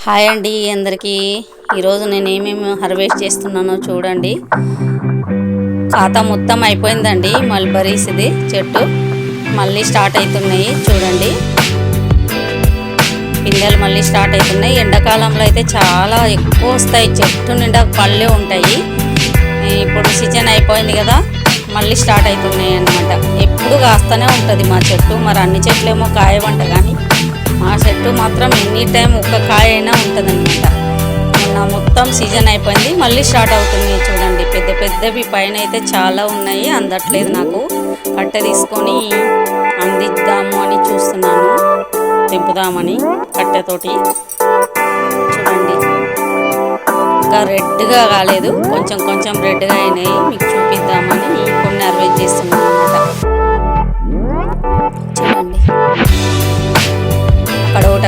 Hi అండి అందరికీ. ఈరోజు నేను ఏమేమి హార్వెస్ట్ చేస్తున్నానో చూడండి. ఖాతా మొత్తం అయిపోయిందండి. మల్బరీస్ ఇది చెట్టు మళ్ళీ స్టార్ట్ అవుతున్నాయి చూడండి. పిందెలు మళ్ళీ స్టార్ట్ అవుతున్నాయి. ఎండాకాలంలో అయితే చాలా ఎక్కువ వస్తాయి. చెట్టు నిండా పళ్ళే ఉంటాయి. ఇప్పుడు సీజన్ అయిపోయింది కదా, మళ్ళీ స్టార్ట్ అవుతున్నాయి అన్నమాట. ఎప్పుడు కాస్తూనే ఉంటుంది మా చెట్టు. మరి అన్ని చెట్లేమో కాయవంట, కానీ మా చెట్టు మాత్రం ఎనీ టైం ఒక్క కాయ అయినా ఉంటుందన్నమాట. మొన్న మొత్తం సీజన్ అయిపోయింది, మళ్ళీ స్టార్ట్ అవుతుంది చూడండి. పెద్ద పెద్దవి పైన అయితే చాలా ఉన్నాయి, అందట్లేదు. నాకు కట్టె తీసుకొని అందిద్దాము అని చూస్తున్నాను, తెంపుదామని కట్టెతోటి. చూడండి, ఇంకా రెడ్గా కాలేదు, కొంచెం కొంచెం రెడ్గా అయినాయి. మీకు చూపిద్దామని కొన్ని హార్వెస్ట్ చేస్తున్నాను అన్నమాట. చూడండి,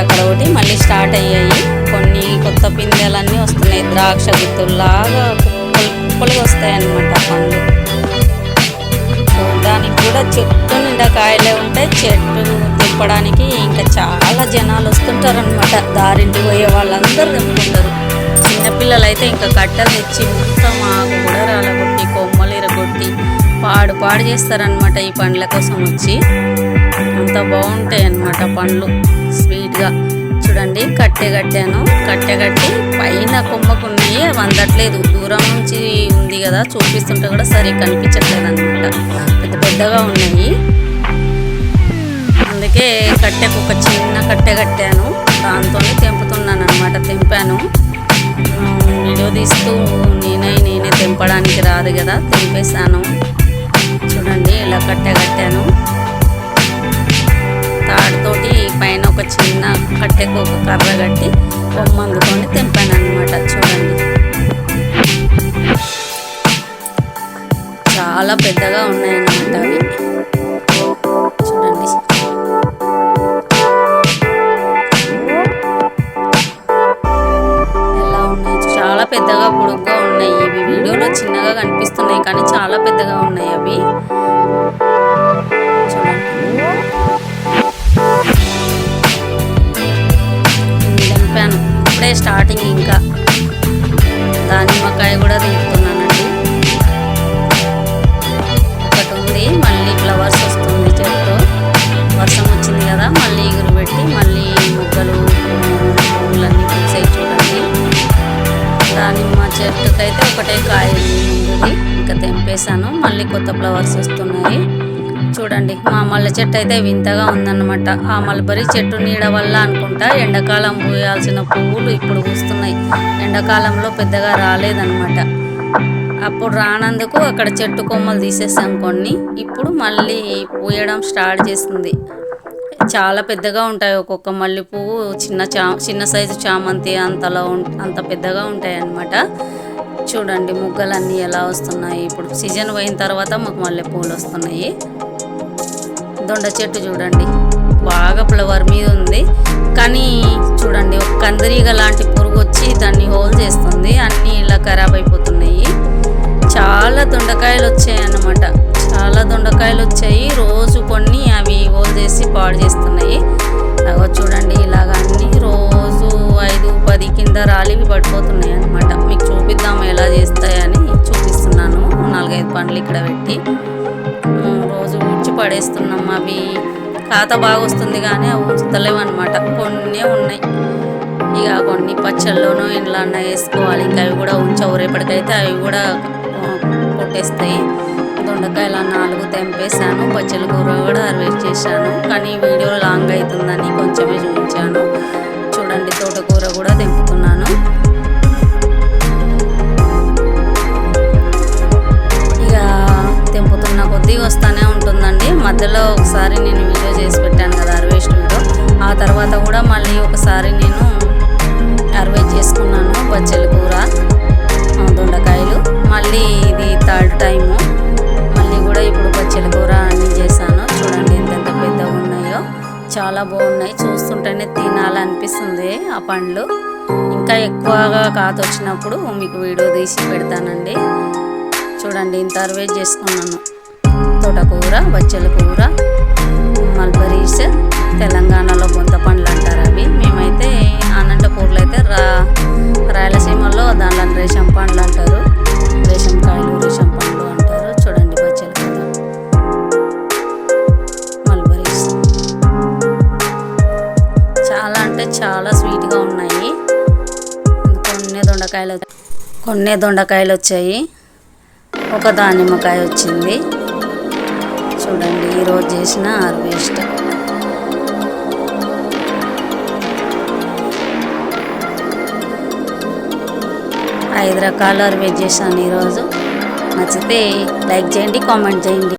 అక్కడ ఒకటి మళ్ళీ స్టార్ట్ అయ్యాయి. కొన్ని కొత్త పిందెలన్నీ వస్తున్నాయి. ద్రాక్ష గుత్తుల్లాగా కుప్పలుగా వస్తాయి అన్నమాట పండ్లు. దానికి కూడా చెట్టు నిండా కాయలే ఉంటాయి. చెట్టు తిప్పడానికి ఇంకా చాలా జనాలు వస్తుంటారు అనమాట. దారింటి పోయే వాళ్ళందరూ తెంపుకుంటారు. చిన్నపిల్లలు అయితే ఇంకా కట్టెలు తెచ్చి మొత్తం ఆకు కూడా రాలగొట్టి కొమ్మలు ఇరగొట్టి పాడు చేస్తారనమాట. ఈ పండ్ల కోసం వచ్చి అంత బాగుంటాయి అన్నమాట పండ్లు, స్వీట్గా. చూడండి, కట్టె కట్టి పైన కొమ్మకున్నాయి, అవి అందట్లేదు. దూరం నుంచి ఉంది కదా, చూపిస్తుంటే కూడా సరిగ్గా కనిపించట్లేదు అనమాట. పెద్ద పెద్దగా ఉన్నాయి. అందుకే కట్టెకు ఒక చిన్న కట్టె కట్టాను, దాంతో తెంపుతున్నాను అనమాట. తెంపాను, వీడియో తీస్తూ నేనే తెంపడానికి రాదు కదా, తెంపేశాను. చూడండి, ఇలా కట్టె కట్టాను. తాడుతోటి పైన ఒక చిన్న కట్టెకు ఒక కర్ర కట్టి కొమ్మ అందుకొని తెంపాను అనమాట. చూడండి, చాలా పెద్దగా ఉన్నాయన్నమాట అవి. చూడండి, ఎలా ఉన్నాయి, చాలా పెద్దగా పొడుగ్గా ఉన్నాయి. ఇవి వీడియోలో చిన్నగా కనిపిస్తున్నాయి, కానీ చాలా పెద్దగా ఉన్నాయి అవి. తెంపాను ఇప్పుడే స్టార్టింగ్. ఇంకా దానిమ్మకాయ కూడా తింటున్నానండి. ఒకటి ఉంది, మళ్ళీ ఫ్లవర్స్ వస్తుంది చెట్టు. వర్షం వచ్చింది కదా, మళ్ళీ ఎగురు పెట్టి మళ్ళీ మొగ్గలు పువ్వులన్నీ పూసాయి చూడండి. దానిమ్మ చెట్టుకైతే ఒకటే కాయ ఉంది, ఇంకా తెంపేశాను. మళ్ళీ కొత్త ఫ్లవర్స్ వస్తున్నాయి చూడండి. మా మల్లె చెట్టు అయితే వింతగా ఉందన్నమాట. ఆ మల్బరీ చెట్టు నీడ వల్ల అనుకుంటా ఎండాకాలం పూయాల్సిన పువ్వులు ఇప్పుడు పూస్తున్నాయి. ఎండాకాలంలో పెద్దగా రాలేదన్నమాట. అప్పుడు రానందుకు అక్కడ చెట్టు కొమ్మలు తీసేసాం కొన్ని. ఇప్పుడు మళ్ళీ పూయడం స్టార్ట్ చేస్తుంది. చాలా పెద్దగా ఉంటాయి. ఒక్కొక్క మల్లె పువ్వు చిన్న సైజు చామంతి అంత పెద్దగా ఉంటాయి అన్నమాట. చూడండి, మొగ్గలన్నీ ఎలా వస్తున్నాయి. ఇప్పుడు సీజన్ పోయిన తర్వాత మాకు మల్లె పువ్వులు వస్తున్నాయి. దొండ చెట్టు చూడండి, బాగా ఫ్లవర్ మీద ఉంది, కానీ చూడండి ఒక కందిరీగ లాంటి పురుగు వచ్చి దాన్ని హోల్ చేస్తుంది. అన్నీ ఇలా ఖరాబ్ అయిపోతున్నాయి. చాలా దొండకాయలు వచ్చాయి అన్నమాట. చాలా దొండకాయలు వచ్చాయి. రోజు కొన్ని అవి హోల్ చేసి పాడు చేస్తున్నాయి. అగో చూడండి, ఇలాగ అన్నీ రోజు 5-10 కింద రాలివి పడిపోతున్నాయి అన్నమాట. మీకు చూపిద్దాము ఎలా చేస్తాయని చూపిస్తున్నాను. 4-5 పండ్లు ఇక్కడ పెట్టి రోజు ఊడ్చి పడేస్తున్నాం. అవి ఖాతా బాగా వస్తుంది, కానీ అవి ఉంచుతలేవు అనమాట. కొన్ని ఉన్నాయి, ఇక కొన్ని పచ్చళ్ళలోనూ ఇంట్లో అన్న వేసుకోవాలి. ఇంకా అవి కూడా ఉంచవు, రేపటికైతే అవి కూడా కొట్టేస్తాయి. దొండకాయలు 4 తెంపేశాను. పచ్చళ్ళ కూర కూడా హార్వెస్ట్ చేశాను, కానీ వీడియో లాంగ్ అవుతుందని కొంచెమే చూపించాను. చూడండి, తోటకూర కూడా తెంపుతున్నాను. తెంపుతున్న కొద్దీ వస్తూనే ఉంటుందండి. మధ్యలో ఒకసారి నేను వీడియో చేసి పెట్టాను కదా, హార్వెస్ట్ వీడియో. ఆ తర్వాత కూడా మళ్ళీ ఒకసారి నేను హార్వెస్ట్ చేసుకున్నాను బచ్చల కూర, దొండకాయలు. మళ్ళీ ఇది 3rd టైము. మళ్ళీ కూడా ఇప్పుడు బచ్చల కూర అన్నీ చేశాను. చూడండి ఎంత పెద్దగా ఉన్నాయో, చాలా బాగున్నాయి. చూస్తుంటేనే తినాలనిపిస్తుంది ఆ పండ్లు. ఇంకా ఎక్కువగా కాత వచ్చినప్పుడు మీకు వీడియో తీసి పెడతానండి. చూడండి, ఇంత హార్వెస్ట్ చేసుకున్నాను. తోటకూర, బచ్చల కూర, మల్బరీస్, తెలంగాణలో బొంత పండ్లు అంటారు అవి. మేమైతే అనంతపూర్లో అయితే దొండకాయలు వచ్చాయి, ఒక దానిమ్మకాయ వచ్చింది. చూడండి ఈరోజు చేసిన హార్వెస్ట్. 5 రకాలు హార్వెస్ట్ చేశాను ఈరోజు. నచ్చితే లైక్ చేయండి, కామెంట్ చేయండి.